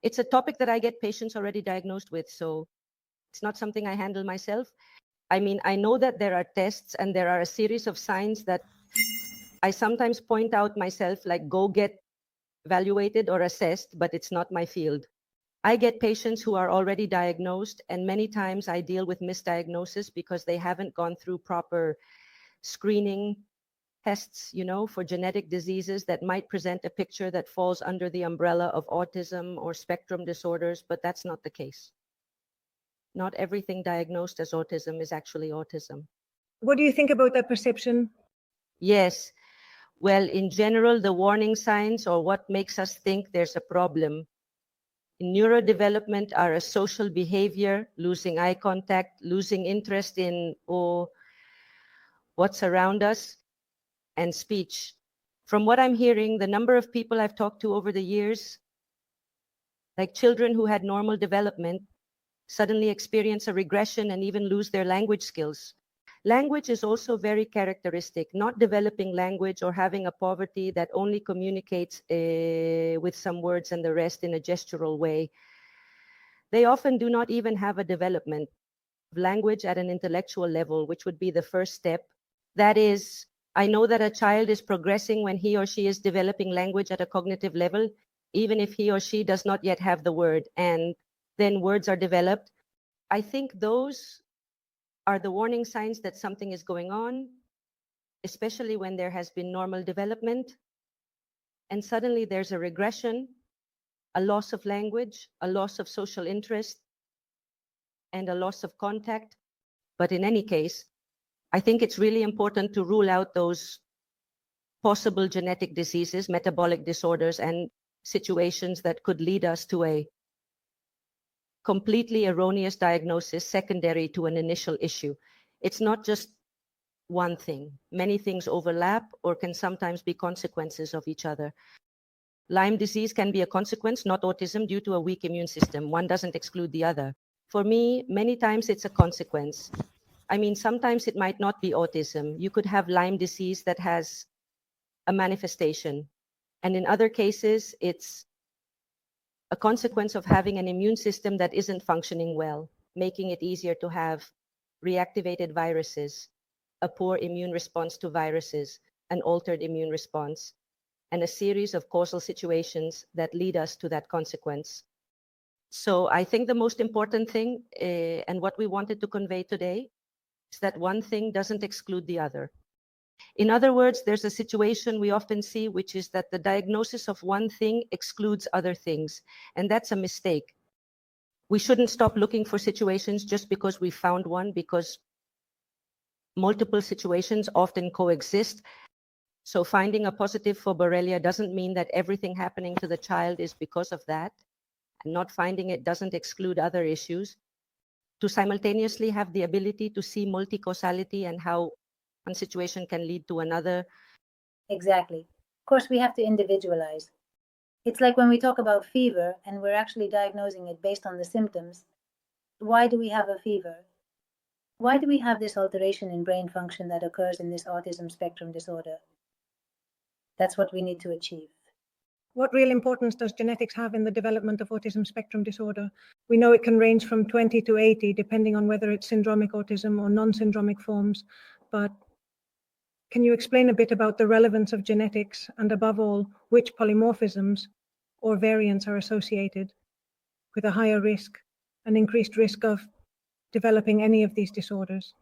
It's a topic that I get patients already diagnosed with, so it's not something I handle myself. I mean, I know that there are tests and there are a series of signs that I sometimes point out myself, like go get evaluated or assessed, but it's not my field. I get patients who are already diagnosed, and many times I deal with misdiagnosis because they haven't gone through proper screening tests, for genetic diseases that might present a picture that falls under the umbrella of autism or spectrum disorders, but that's not the case. Not everything diagnosed as autism is actually autism. What do you think about that perception? Yes. Well, in general, the warning signs or what makes us think there's a problem in neurodevelopment are a social behavior, losing eye contact, losing interest in what's around us, and speech. From what I'm hearing, the number of people I've talked to over the years, like children who had normal development, suddenly experience a regression and even lose their language skills. Language is also very characteristic. Not developing language or having a poverty that only communicates with some words and the rest in a gestural way. They often do not even have a development of language at an intellectual level, which would be the first step. That is, I know that a child is progressing when he or she is developing language at a cognitive level, even if he or she does not yet have the word, and then words are developed. I think those are the warning signs that something is going on, especially when there has been normal development, and suddenly there's a regression, a loss of language, a loss of social interest, and a loss of contact. But in any case, I think it's really important to rule out those possible genetic diseases, metabolic disorders, and situations that could lead us to a completely erroneous diagnosis secondary to an initial issue. It's not just one thing. Many things overlap or can sometimes be consequences of each other. Lyme disease can be a consequence, not autism, due to a weak immune system. One doesn't exclude the other. For me, many times it's a consequence. I mean, sometimes it might not be autism. You could have Lyme disease that has a manifestation. And in other cases, it's a consequence of having an immune system that isn't functioning well, making it easier to have reactivated viruses, a poor immune response to viruses, an altered immune response, and a series of causal situations that lead us to that consequence. So I think the most important thing, and what we wanted to convey today, is that one thing doesn't exclude the other. In other words, there's a situation we often see, which is that the diagnosis of one thing excludes other things, and that's a mistake. We shouldn't stop looking for situations just because we found one, because multiple situations often coexist. So finding a positive for Borrelia doesn't mean that everything happening to the child is because of that, and not finding it doesn't exclude other issues. To simultaneously have the ability to see multi-causality and how one situation can lead to another. Exactly. Of course, we have to individualize. It's like when we talk about fever and we're actually diagnosing it based on the symptoms. Why do we have a fever? Why do we have this alteration in brain function that occurs in this autism spectrum disorder? That's what we need to achieve. What real importance does genetics have in the development of autism spectrum disorder? We know it can range from 20 to 80, depending on whether it's syndromic autism or non-syndromic forms. But can you explain a bit about the relevance of genetics and, above all, which polymorphisms or variants are associated with a higher risk, an increased risk of developing any of these disorders?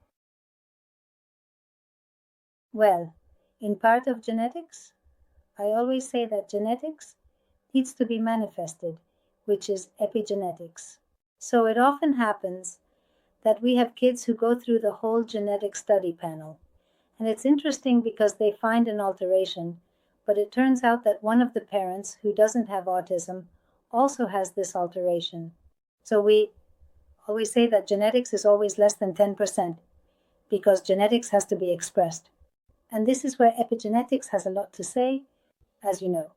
Well, in part of genetics, I always say that genetics needs to be manifested, which is epigenetics. So it often happens that we have kids who go through the whole genetic study panel. And it's interesting because they find an alteration, but it turns out that one of the parents who doesn't have autism also has this alteration. So we always say that genetics is always less than 10% because genetics has to be expressed. And this is where epigenetics has a lot to say, as you know.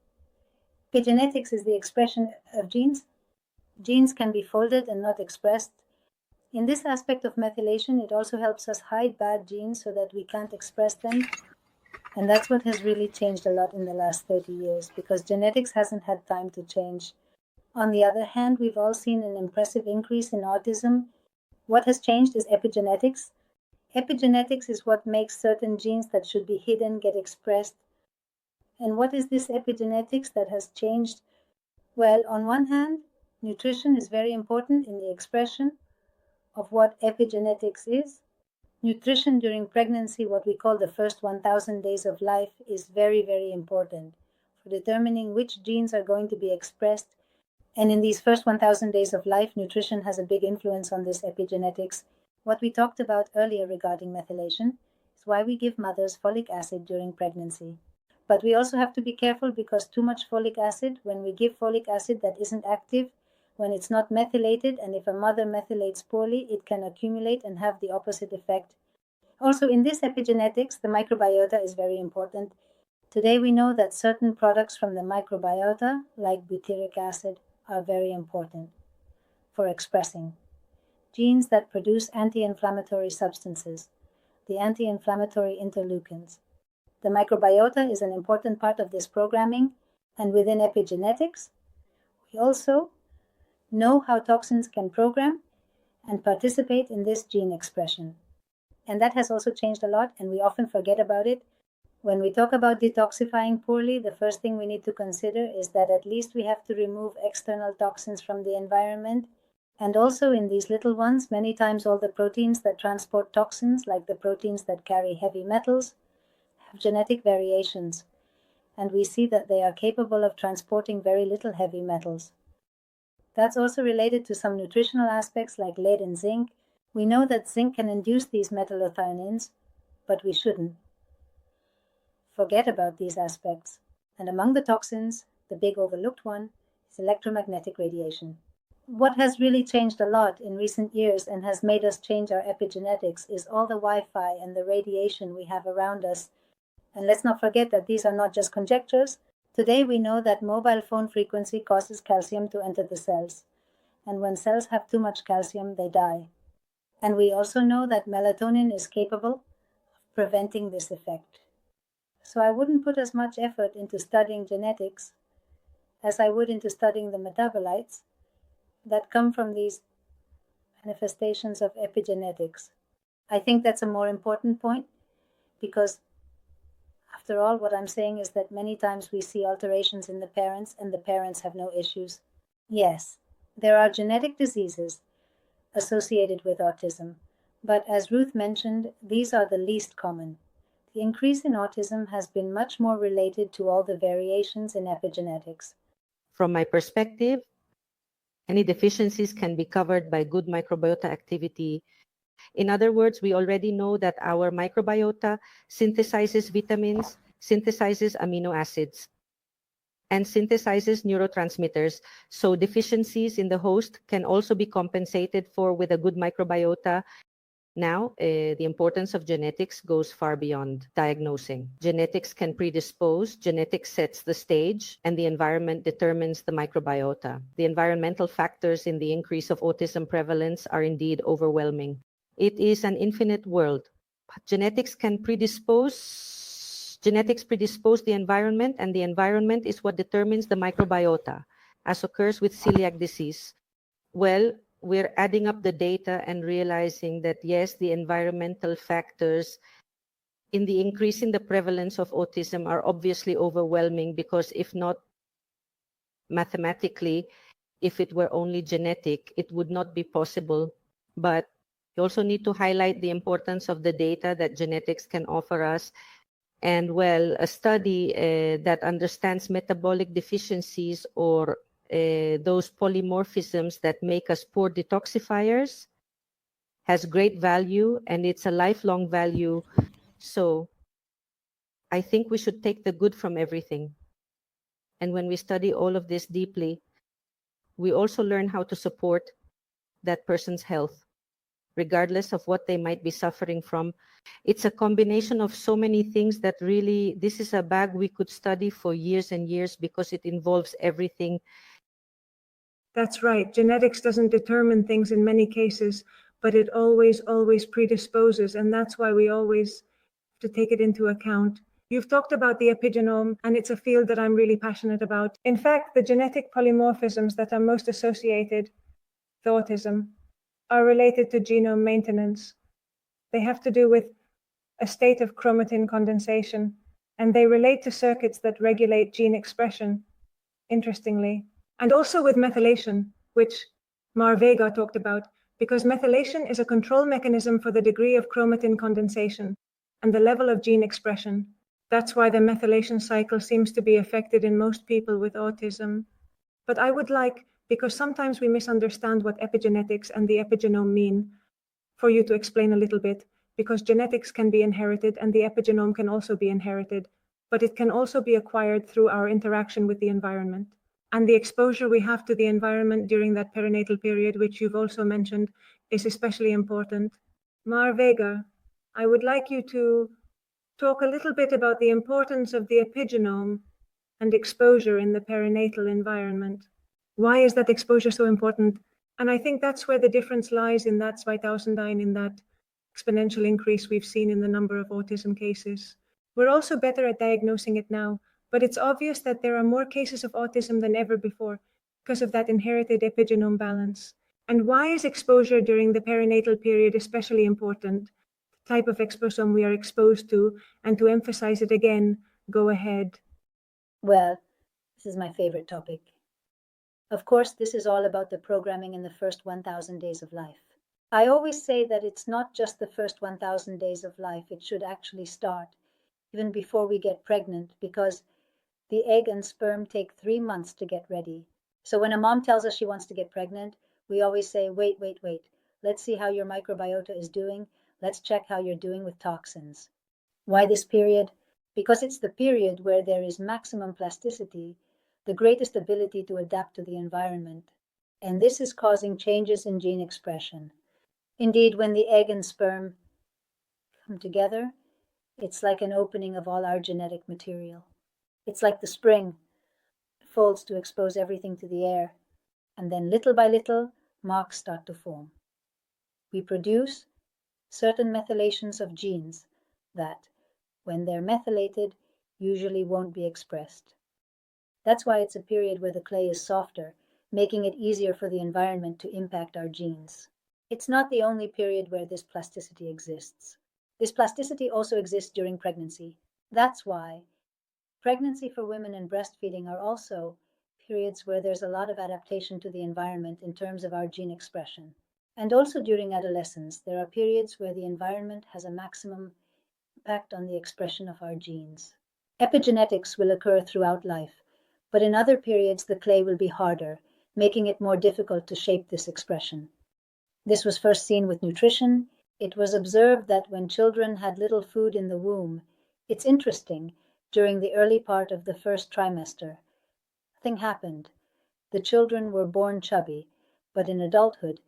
Epigenetics is the expression of genes. Genes can be folded and not expressed. In this aspect of methylation, it also helps us hide bad genes so that we can't express them. And that's what has really changed a lot in the last 30 years, because genetics hasn't had time to change On the other hand, we've all seen an impressive increase in autism. What has changed is epigenetics. Epigenetics is what makes certain genes that should be hidden get expressed. And what is this epigenetics that has changed? Well, on one hand, nutrition is very important in the expression of what epigenetics is. Nutrition during pregnancy, what we call the first 1000 days of life, is very, very important for determining which genes are going to be expressed. And in these first 1000 days of life, nutrition has a big influence on this epigenetics. What we talked about earlier regarding methylation is why we give mothers folic acid during pregnancy. But we also have to be careful because too much folic acid, when we give folic acid that isn't active, when it's not methylated, and if a mother methylates poorly, it can accumulate and have the opposite effect. Also, in this epigenetics, the microbiota is very important. Today we know that certain products from the microbiota, like butyric acid, are very important for expressing genes that produce anti-inflammatory substances, the anti-inflammatory interleukins. The microbiota is an important part of this programming, and within epigenetics, we also know how toxins can program and participate in this gene expression. And that has also changed a lot, and we often forget about it. When we talk about detoxifying poorly, the first thing we need to consider is that at least we have to remove external toxins from the environment. And also in these little ones, many times all the proteins that transport toxins, like the proteins that carry heavy metals, have genetic variations. And we see that they are capable of transporting very little heavy metals. That's also related to some nutritional aspects like lead and zinc. We know that zinc can induce these metallothioneins, but we shouldn't forget about these aspects. And among the toxins, the big overlooked one is electromagnetic radiation. What has really changed a lot in recent years and has made us change our epigenetics is all the Wi-Fi and the radiation we have around us. And let's not forget that these are not just conjectures. Today we know that mobile phone frequency causes calcium to enter the cells. And when cells have too much calcium, they die. And we also know that melatonin is capable of preventing this effect. So I wouldn't put as much effort into studying genetics as I would into studying the metabolites that come from these manifestations of epigenetics. I think that's a more important point because after all, what I'm saying is that many times we see alterations in the parents and the parents have no issues. Yes, there are genetic diseases associated with autism, but as Ruth mentioned, these are the least common. The increase in autism has been much more related to all the variations in epigenetics. From my perspective, any deficiencies can be covered by good microbiota activity. In other words, we already know that our microbiota synthesizes vitamins, synthesizes amino acids, and synthesizes neurotransmitters. So deficiencies in the host can also be compensated for with a good microbiota. Now, the importance of genetics goes far beyond diagnosing. Genetics can predispose, genetics sets the stage, and the environment determines the microbiota. The environmental factors in the increase of autism prevalence are indeed overwhelming. It is an infinite world. Genetics predispose the environment, and the environment is what determines the microbiota, as occurs with celiac disease. Well, we're adding up the data and realizing that yes, the environmental factors in the increase in the prevalence of autism are obviously overwhelming, because if not mathematically, if it were only genetic, it would not be possible. But you also need to highlight the importance of the data that genetics can offer us. And well, a study that understands metabolic deficiencies or those polymorphisms that make us poor detoxifiers has great value, and it's a lifelong value. So I think we should take the good from everything. And when we study all of this deeply, we also learn how to support that person's health, regardless of what they might be suffering from. It's a combination of so many things that really, this is a bag we could study for years and years because it involves everything. That's right. Genetics doesn't determine things in many cases, but it always predisposes. And that's why we always have to take it into account You've talked about the epigenome, and it's a field that I'm really passionate about. In fact, the genetic polymorphisms that are most associated with autism are related to genome maintenance. They have to do with a state of chromatin condensation, and they relate to circuits that regulate gene expression, interestingly, and also with methylation, which Mar Begara talked about, because methylation is a control mechanism for the degree of chromatin condensation and the level of gene expression. That's why the methylation cycle seems to be affected in most people with autism. But I would like, because sometimes we misunderstand what epigenetics and the epigenome mean, for you to explain a little bit, because genetics can be inherited and the epigenome can also be inherited, but it can also be acquired through our interaction with the environment. And the exposure we have to the environment during that perinatal period, which you've also mentioned, is especially important. Mar Begara, I would like you to talk a little bit about the importance of the epigenome and exposure in the perinatal environment. Why is that exposure so important? And I think that's where the difference lies in that 2009, in that exponential increase we've seen in the number of autism cases. We're also better at diagnosing it now, but it's obvious that there are more cases of autism than ever before because of that inherited epigenome balance. And why is exposure during the perinatal period especially important? The type of exposome we are exposed to, and to emphasize it again, go ahead. Well, this is my favorite topic. Of course, this is all about the programming in the first 1,000 days of life. I always say that it's not just the first 1,000 days of life. It should actually start even before we get pregnant, because the egg and sperm take 3 months to get ready. So when a mom tells us she wants to get pregnant, we always say, wait. Let's see how your microbiota is doing. Let's check how you're doing with toxins. Why this period? Because it's the period where there is maximum plasticity, the greatest ability to adapt to the environment. And this is causing changes in gene expression. Indeed, when the egg and sperm come together, it's like an opening of all our genetic material. It's like the spring folds to expose everything to the air, and then little by little, marks start to form. We produce certain methylations of genes that, when they're methylated, usually won't be expressed. That's why it's a period where the clay is softer, making it easier for the environment to impact our genes. It's not the only period where this plasticity exists. This plasticity also exists during pregnancy. That's why pregnancy for women and breastfeeding are also periods where there's a lot of adaptation to the environment in terms of our gene expression. And also during adolescence, there are periods where the environment has a maximum impact on the expression of our genes. Epigenetics will occur throughout life, but in other periods the clay will be harder, making it more difficult to shape this expression. This was first seen with nutrition. It was observed that when children had little food in the womb, it's interesting, during the early part of the first trimester, nothing happened. The children were born chubby, but in adulthood,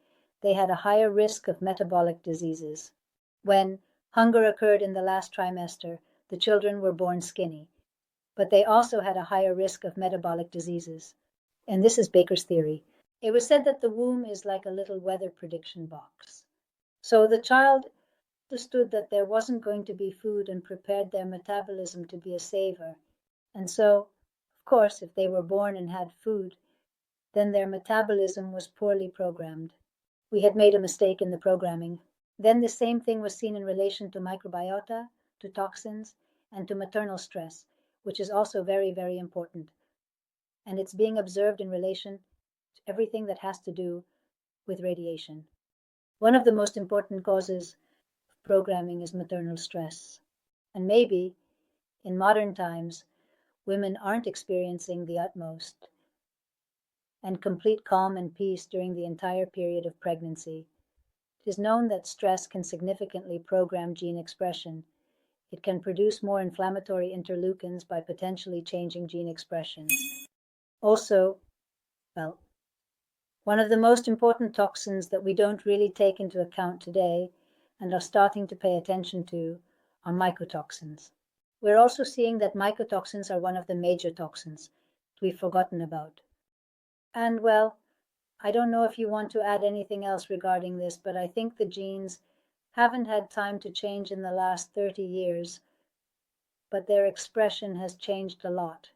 they had a higher risk of metabolic diseases. When hunger occurred in the last trimester, the children were born skinny, but they also had a higher risk of metabolic diseases. And this is Baker's theory. It was said that the womb is like a little weather prediction box. So the child understood that there wasn't going to be food and prepared their metabolism to be a saver. And so, of course, if they were born and had food, then their metabolism was poorly programmed. We had made a mistake in the programming. Then the same thing was seen in relation to microbiota, to toxins, and to maternal stress, which is also very, very important. And it's being observed in relation to everything that has to do with radiation. One of the most important causes of programming is maternal stress. And maybe, in modern times, women aren't experiencing the utmost and complete calm and peace during the entire period of pregnancy. It is known that stress can significantly program gene expression. It can produce more inflammatory interleukins by potentially changing gene expression. Also, one of the most important toxins that we don't really take into account today and are starting to pay attention to are mycotoxins. We're also seeing that mycotoxins are one of the major toxins we've forgotten about. And I don't know if you want to add anything else regarding this, but I think the genes haven't had time to change in the last 30 years. but their expression has changed a lot.